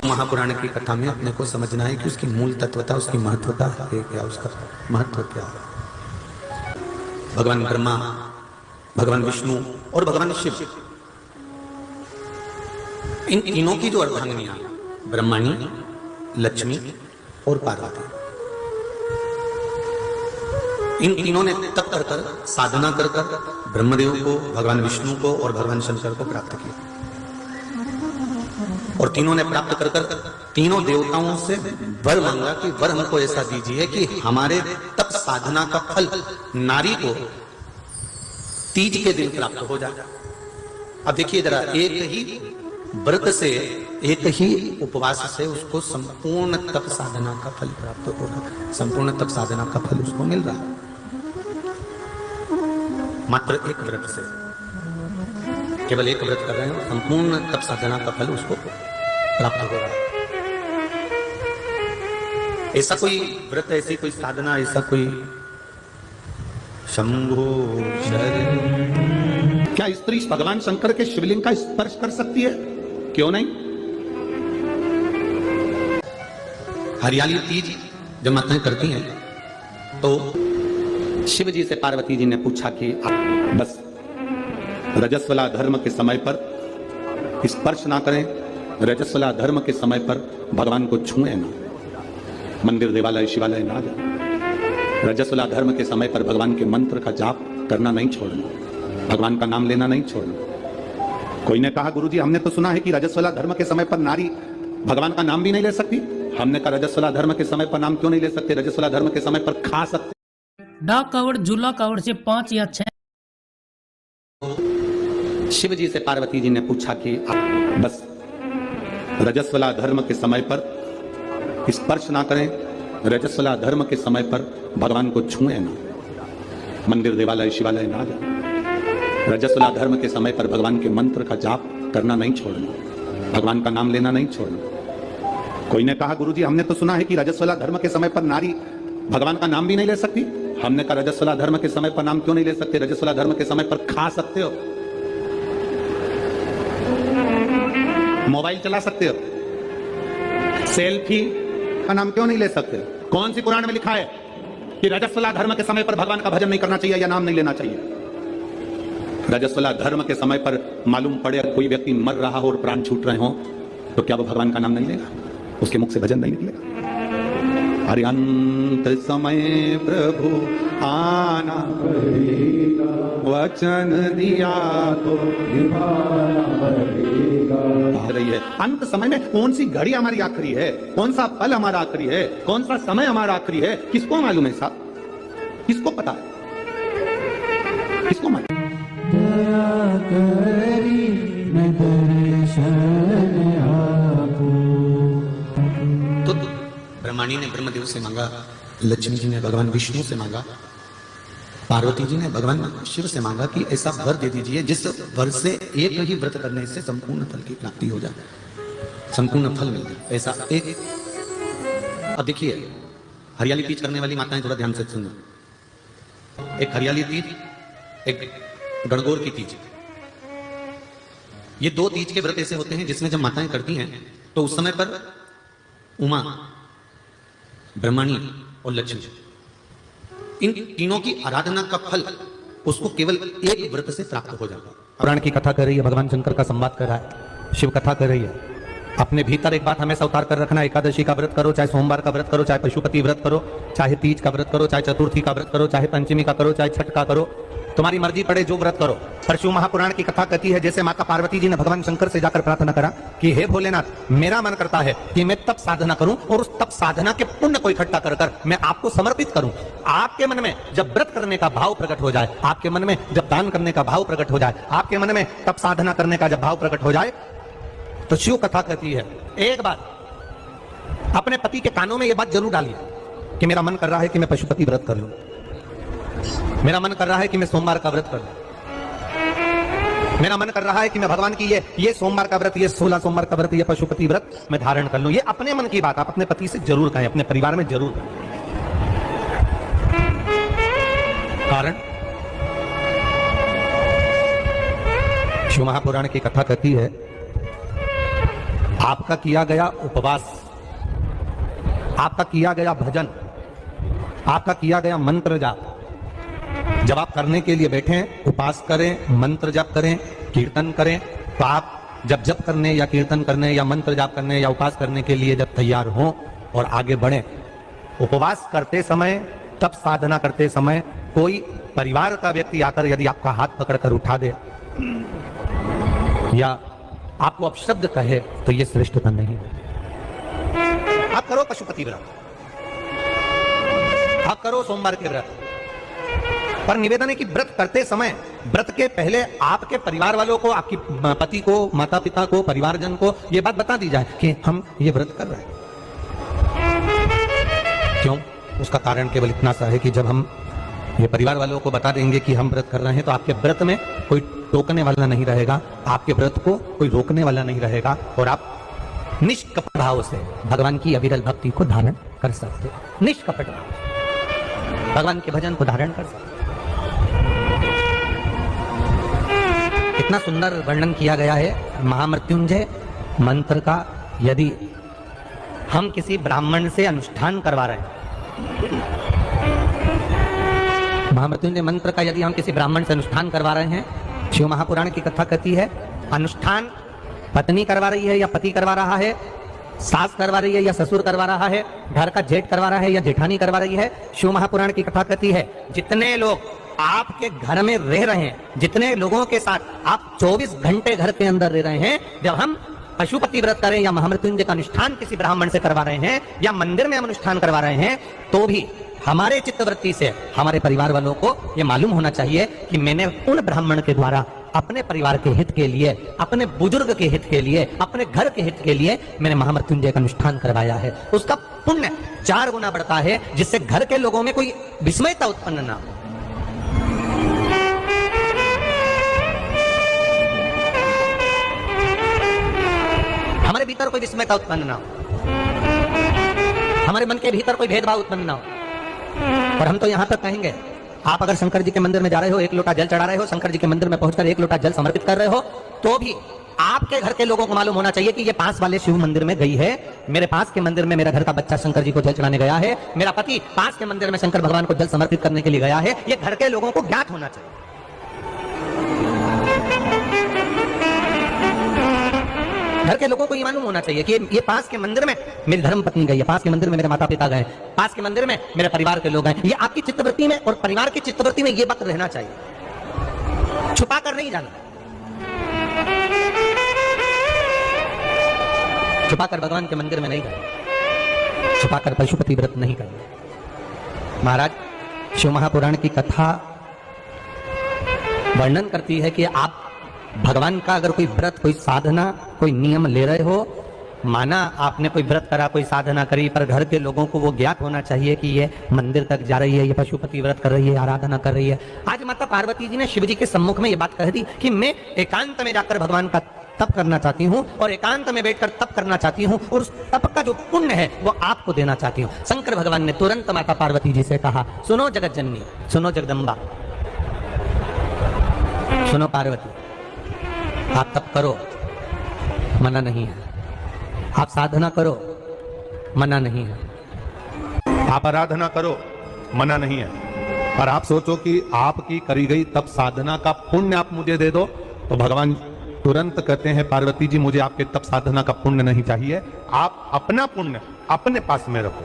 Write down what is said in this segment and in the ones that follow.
महापुराण की कथा में अपने को समझना है कि उसकी मूल तत्वता, उसकी महत्वता है क्या, उसका महत्व क्या है। भगवान ब्रह्मा, भगवान विष्णु और भगवान शिव, इन तीनों की जो अर्धांगिनियां, ब्रह्मणी, लक्ष्मी और पार्वती, इन तीनों ने तप कर कर, साधना कर कर ब्रह्मदेव को, भगवान विष्णु को और भगवान शंकर को प्राप्त किया। और तीनों ने प्राप्त कर कर तीनों देवताओं से वर मांगा कि वर हमको ऐसा दीजिए कि हमारे तप साधना का फल नारी को तीज के दिन प्राप्त हो जाए। अब देखिए जरा, एक ही व्रत से, एक ही उपवास से उसको संपूर्ण तप साधना का फल प्राप्त होगा। संपूर्ण तप साधना का फल उसको मिल रहा है मात्र एक व्रत से। केवल एक व्रत कर रहे हैं, संपूर्ण तप साधना का फल उसको प्राप्त हो रहा है। ऐसा कोई व्रत, ऐसी कोई साधना, ऐसा कोई शंभो शरण, क्या स्त्री भगवान शंकर के शिवलिंग का स्पर्श कर सकती है? क्यों नहीं? हरियाली तीज जब माताएं करती हैं तो शिव जी से पार्वती जी ने पूछा कि आप बस रजस्वला धर्म के समय पर स्पर्श ना करें, रजस्वला धर्म के समय पर भगवान को छुए ना, मंदिर देवालय शिवालय ना जाए, रजस्वला धर्म के समय पर भगवान के मंत्र का जाप करना नहीं छोड़ना, भगवान का नाम लेना नहीं छोड़ना। कोई ने कहा गुरुजी हमने तो सुना है कि रजस्वला धर्म के समय पर नारी भगवान का नाम भी नहीं ले सकती। हमने कहा रजस्वला धर्म के समय पर नाम क्यों नहीं ले सकते? रजस्वला धर्म के समय पर खा सकते। डाक कावड़, झूला कावड़ से 5 या 6। शिव जी से पार्वती जी ने पूछा कि आप बस रजस्वला धर्म के समय पर स्पर्श ना करें, रजस्वला धर्म के समय पर भगवान को छुए ना, मंदिर देवालय शिवालय ना जाए, रजस्वला धर्म के समय पर भगवान के मंत्र का जाप करना नहीं छोड़ना, भगवान का नाम लेना नहीं छोड़ना। कोई ने कहा गुरुजी हमने तो सुना है कि रजस्वला धर्म के समय पर नारी भगवान का नाम भी नहीं ले सकती। हमने कहा रजस्वला धर्म के समय पर नाम क्यों नहीं ले सकते? रजस्वला धर्म के समय पर खा सकते हो, मोबाइल चला सकते हो, सेल्फी का नाम क्यों नहीं ले सकते? कौन सी कुरान में लिखा है कि रजस्वला धर्म के समय पर भगवान का भजन नहीं करना चाहिए या नाम नहीं लेना चाहिए? रजस्वला धर्म के समय पर मालूम पड़े कोई व्यक्ति मर रहा हो और प्राण छूट रहे हो तो क्या वो भगवान का नाम नहीं लेगा? उसके मुख से भजन नहीं निकलेगा? अरे अंत समय प्रभु आना पड़ेगा, वचन दिया तो निभाना पड़ेगा। रही है अंत समय में कौन सी घड़ी हमारी आखिरी है, कौन सा पल हमारा आखिरी है, कौन सा समय हमारा आखिरी है, किसको मालूम है साहब? किसको पता है? किसको मालूम? दया करी मैं दर्शन आपको। तो ब्रह्माणी ने ब्रह्मदेव से मांगा, लक्ष्मी जी ने भगवान विष्णु से मांगा, पार्वती जी ने भगवान शिव से मांगा कि ऐसा वर दे दीजिए जिस वर से एक ही व्रत करने से संपूर्ण फल की प्राप्ति हो जाए, संपूर्ण फल मिल जाए। ऐसा एक। अब देखिए हरियाली तीज करने वाली माताएं थोड़ा ध्यान से सुनो। एक हरियाली तीज, एक गणगौर की तीज, ये 2 तीज के व्रत ऐसे होते हैं जिसमें जब माताएं करती हैं तो उस समय पर उमा, ब्रह्मणी और लक्ष्मी, इन तीनों की आराधना का फल उसको केवल एक व्रत से प्राप्त हो जाता है। पुराण की कथा कर रही है, भगवान शंकर का संवाद कर रहा है, शिव कथा कर रही है। अपने भीतर एक बात हमेशा उतार कर रखना, एकादशी का व्रत करो, चाहे सोमवार का व्रत करो, चाहे पशुपति व्रत करो, चाहे तीज का व्रत करो, चाहे चतुर्थी का व्रत करो, चाहे पंचमी का करो, चाहे छठ का करो, तुम्हारी मर्जी पड़े जो व्रत करो। पर शिव महापुराण की कथा कहती है जैसे माता पार्वती जी ने भगवान शंकर से जाकर प्रार्थना करा कि हे भोलेनाथ, मेरा मन करता है कि मैं तप साधना करूं और उस तप साधना के पुण्य को इकट्ठा कर कर मैं आपको समर्पित करूं। आपके मन में जब व्रत करने का भाव प्रकट हो जाए, आपके मन में जब दान करने का भाव प्रकट हो जाए, आपके मन में तप साधना करने का जब भाव प्रकट हो जाए, तो शिव कथा कहती है एक बात अपने पति के कानों में यह बात जरूर डालिए कि मेरा मन कर रहा है कि मैं पशुपति व्रत कर लूं, मेरा मन कर रहा है कि मैं सोमवार का व्रत कर लूं, मेरा मन कर रहा है कि मैं भगवान की ये सोमवार का व्रत, ये 16 सोमवार का व्रत, ये पशुपति व्रत मैं धारण कर लूं। ये अपने मन की बात आप अपने पति से जरूर कहें, अपने परिवार में जरूर कहें। कारण शिव महापुराण की कथा कहती है आपका किया गया उपवास, आपका किया गया भजन, आपका किया गया मंत्र जाप, जब आप करने के लिए बैठे, उपास करें, मंत्र जाप करें, कीर्तन करें, तो आप जब जप करने या कीर्तन करने या मंत्र जाप करने या उपास करने के लिए जब तैयार हों और आगे बढ़ें, उपवास करते समय, तब साधना करते समय कोई परिवार का व्यक्ति आकर यदि आपका हाथ पकड़कर उठा दे या आपको अपशब्द कहे तो ये श्रेष्ठता नहीं है। आप करो पशुपति व्रत, आप करो सोमवार के व्रत, पर निवेदन है कि व्रत करते समय, व्रत के पहले आपके परिवार वालों को, आपकी पति को, माता पिता को, परिवारजन को ये बात बता दी जाए कि हम ये व्रत कर रहे हैं। क्यों? उसका कारण केवल इतना सा है कि जब हम ये परिवार वालों को बता देंगे कि हम व्रत कर रहे हैं तो आपके व्रत में कोई टोकने वाला नहीं रहेगा, आपके व्रत को कोई रोकने वाला नहीं रहेगा और आप निष्कपट भाव से भगवान की अविरल भक्ति को धारण कर सकते हो। निष्कपट भाव भगवान के भजन को धारण कर सकते हो। इतना सुंदर वर्णन किया गया है महामृत्युंजय मंत्र का। यदि हम किसी ब्राह्मण से अनुष्ठान करवा रहे हैं, महामृत्युंजय मंत्र का यदि हम किसी ब्राह्मण से अनुष्ठान करवा रहे हैं, शिव महापुराण की कथा कहती है अनुष्ठान पत्नी करवा रही है या पति करवा रहा है, सास करवा रही है या ससुर करवा रहा है, घर का जेठ करवा रहा है या जेठानी करवा रही है। शिव महापुराण की कथा कहती है जितने लोग आपके घर में रह रहे हैं, जितने लोगों के साथ आप 24 घंटे घर के अंदर रह रहे हैं, जब हम पशुपति व्रत करें या महामृत्युंजय का अनुष्ठान किसी ब्राह्मण से करवा रहे हैं या मंदिर में हम अनुष्ठान करवा रहे हैं, तो भी हमारे चित्तवृत्ति से हमारे परिवार वालों को यह मालूम होना चाहिए कि मैंने उन ब्राह्मण के द्वारा अपने परिवार के हित के लिए, अपने बुजुर्ग के हित के लिए, अपने घर के हित के लिए मैंने महामृत्युंजय का अनुष्ठान करवाया है। उसका पुण्य 4 गुना बढ़ता है, जिससे घर के लोगों में कोई विस्मयता उत्पन्न ना हो। हमारे भीतर कोई विस्मयता उत्पन्न ना हो, हमारे मन के भीतर कोई भेदभाव उत्पन्न ना हो। और हम तो यहां तक कहेंगे, आप अगर शंकर जी के मंदिर में जा रहे हो, 1 लोटा जल चढ़ा रहे हो, शंकर जी के मंदिर में पहुंचकर 1 लोटा जल समर्पित कर रहे हो, तो भी आपके घर के लोगों को मालूम होना चाहिए कि ये पास वाले शिव मंदिर में गई है, मेरे पास के मंदिर में मेरा घर का बच्चा शंकर जी को जल चढ़ाने गया है, मेरा पति पास के मंदिर में शंकर भगवान को जल समर्पित करने के लिए गया है। ये घर के लोगों को ज्ञात होना चाहिए। घर के लोगों को ये मालूम होना चाहिए कि ये पास के मंदिर में मेरी धर्म पत्नी गई है, पास के मंदिर में मेरे माता पिता गए, पास के मंदिर में मेरे परिवार के लोग हैं। ये आपकी चित्तवृत्ति में और परिवार की चित्तवृत्ति में ये बात रहना चाहिए, छुपा कर नहीं जाना। छुपाकर भगवान के मंदिर में नहीं जाना, छुपाकर पशुपति व्रत नहीं करना। महाराज शिव महापुराण की कथा वर्णन करती है कि आप भगवान का अगर कोई व्रत, कोई साधना, कोई नियम ले रहे हो, माना आपने कोई व्रत करा, कोई साधना करी, पर घर के लोगों को वो ज्ञात होना चाहिए कि ये मंदिर तक जा रही है, ये पशुपति व्रत कर रही है, आराधना कर रही है। आज माता पार्वती जी ने शिव जी के सम्मुख में ये बात कह दी कि मैं एकांत में जाकर भगवान का तप करना चाहती हूँ और एकांत में बैठकर तप करना चाहती हूँ और उस तप का जो पुण्य है वो आपको देना चाहती हूँ। शंकर भगवान ने तुरंत माता पार्वती जी से कहा, सुनो जगत जननी, सुनो जगदम्बा, सुनो पार्वती, आप तप करो, मना नहीं है, आप साधना करो, मना नहीं है, आप आराधना करो, मना नहीं है, पर आप सोचो कि आपकी करी गई तप साधना का पुण्य आप मुझे दे दो, तो भगवान तुरंत कहते हैं पार्वती जी मुझे आपके तप साधना का पुण्य नहीं चाहिए, आप अपना पुण्य अपने पास में रखो,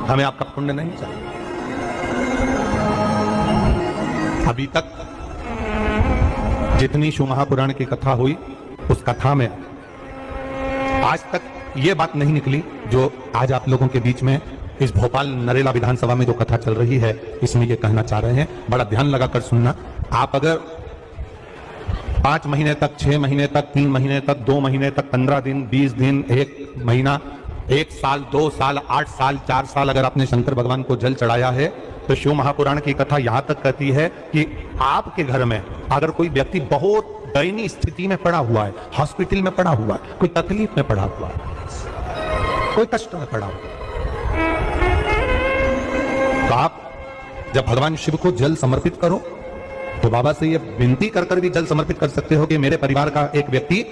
हमें आपका पुण्य नहीं चाहिए। अभी तक जितनी शिव महापुराण की कथा हुई, उस कथा में आज तक ये बात नहीं निकली जो आज आप लोगों के बीच में इस भोपाल नरेला विधानसभा में जो कथा चल रही है इसमें ये कहना चाह रहे हैं। बड़ा ध्यान लगाकर सुनना। आप अगर 5 महीने तक, 6 महीने तक, 3 महीने तक, 2 महीने तक, 15 दिन, 20 दिन, 1 महीना, 1 साल, 2 साल, 8 साल, 4 साल अगर आपने शंकर भगवान को जल चढ़ाया है, तो शिव महापुराण की कथा यहां तक कहती है कि आपके घर में अगर कोई व्यक्ति बहुत दयनीय स्थिति में पड़ा हुआ है, हॉस्पिटल में पड़ा हुआ है, कोई तकलीफ में पड़ा हुआ है, कोई कष्ट में पड़ा हुआ है, तो आप जब भगवान शिव को जल समर्पित करो तो बाबा से ये विनती कर भी जल समर्पित कर सकते हो कि मेरे परिवार का एक व्यक्ति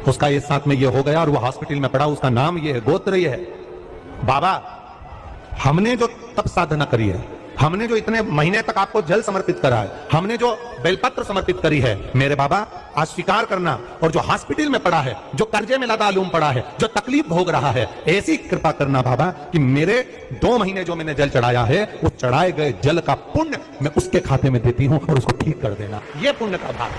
उसका इस साथ में ये हो गया और वो हॉस्पिटल में पड़ा, उसका नाम ये है, गोत्र ये है। बाबा, हमने जो तप साधना करी है, हमने जो इतने महीने तक आपको जल समर्पित करा है, हमने जो बेलपत्र समर्पित करी है, मेरे बाबा आज स्वीकार करना। और जो हॉस्पिटल में पड़ा है, जो कर्जे में लदालूम पड़ा है, जो तकलीफ भोग रहा है, ऐसी कृपा करना बाबा कि मेरे 2 महीने जो मैंने जल चढ़ाया है, उस चढ़ाए गए जल का पुण्य मैं उसके खाते में देती हूं और उसको ठीक कर देना। यह पुण्य का भाग।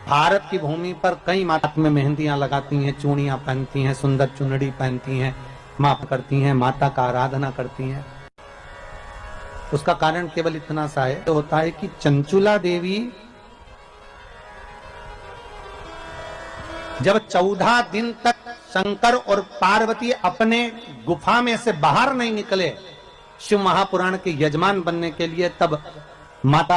भारत की भूमि पर कई माता में मेहंदियां लगाती हैं, चूड़ियां पहनती हैं, सुंदर चुनरी पहनती हैं, माप करती हैं, माता का आराधना करती हैं। उसका कारण केवल इतना सा है, तो होता है कि चंचुला देवी जब 14 दिन तक शंकर और पार्वती अपने गुफा में से बाहर नहीं निकले शिव महापुराण के यजमान बनने के लिए, तब माता